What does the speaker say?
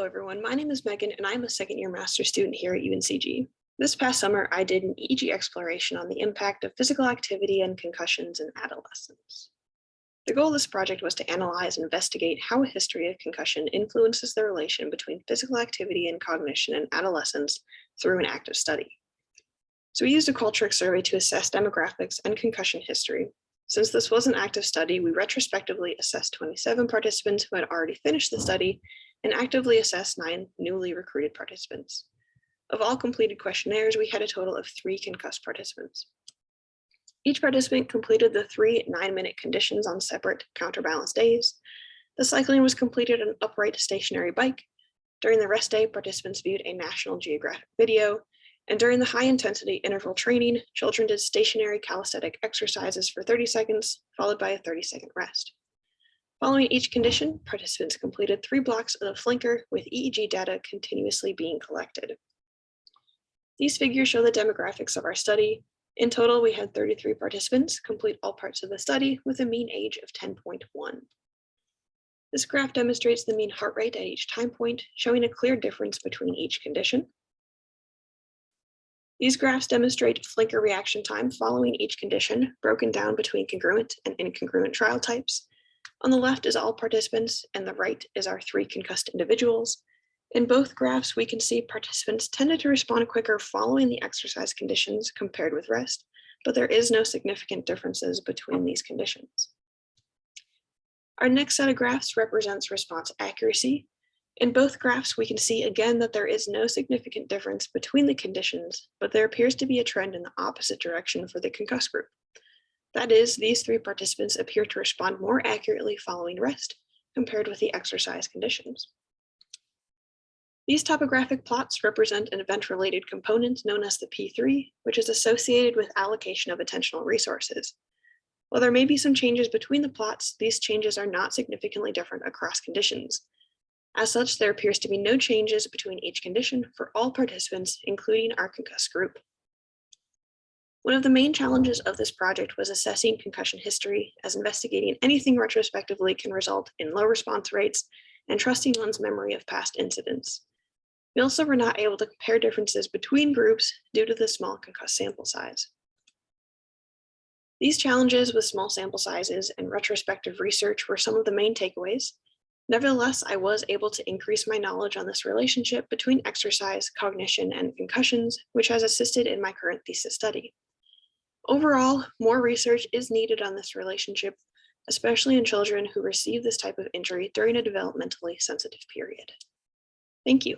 Hello, everyone. My name is Megan, and I'm a second-year master's student here at UNCG. This past summer, I did an EEG exploration on the impact of physical activity and concussions in adolescents. The goal of this project was to analyze and investigate how a history of concussion influences the relation between physical activity and cognition in adolescents through an active study. So we used a Qualtrics survey to assess demographics and concussion history. Since this was an active study, we retrospectively assessed 27 participants who had already finished the study and actively assessed 9 newly recruited participants. Of all completed questionnaires, we had a total of 3 concussed participants. Each participant completed the 3 9-minute conditions on separate counterbalance days. The cycling was completed on an upright stationary bike. During the rest day, participants viewed a National Geographic video. And during the high-intensity interval training, children did stationary calisthenic exercises for 30 seconds, followed by a 30-second rest. Following each condition, participants completed 3 blocks of the flinker with EEG data continuously being collected. These figures show the demographics of our study. In total, we had 33 participants complete all parts of the study with a mean age of 10.1. This graph demonstrates the mean heart rate at each time point, showing a clear difference between each condition. These graphs demonstrate flinker reaction time following each condition, broken down between congruent and incongruent trial types. On the left is all participants, and the right is our 3 concussed individuals. In both graphs, we can see participants tended to respond quicker following the exercise conditions compared with rest, but there is no significant differences between these conditions. Our next set of graphs represents response accuracy. In both graphs, we can see again that there is no significant difference between the conditions, but there appears to be a trend in the opposite direction for the concussed group. That is, these 3 participants appear to respond more accurately following rest compared with the exercise conditions. These topographic plots represent an event-related component known as the P3, which is associated with allocation of attentional resources. While there may be some changes between the plots, these changes are not significantly different across conditions. As such, there appears to be no changes between each condition for all participants, including our concussed group. One of the main challenges of this project was assessing concussion history, as investigating anything retrospectively can result in low response rates and trusting one's memory of past incidents. We also were not able to compare differences between groups due to the small concussed sample size. These challenges with small sample sizes and retrospective research were some of the main takeaways. Nevertheless, I was able to increase my knowledge on this relationship between exercise, cognition, and concussions, which has assisted in my current thesis study. Overall, more research is needed on this relationship, especially in children who receive this type of injury during a developmentally sensitive period. Thank you.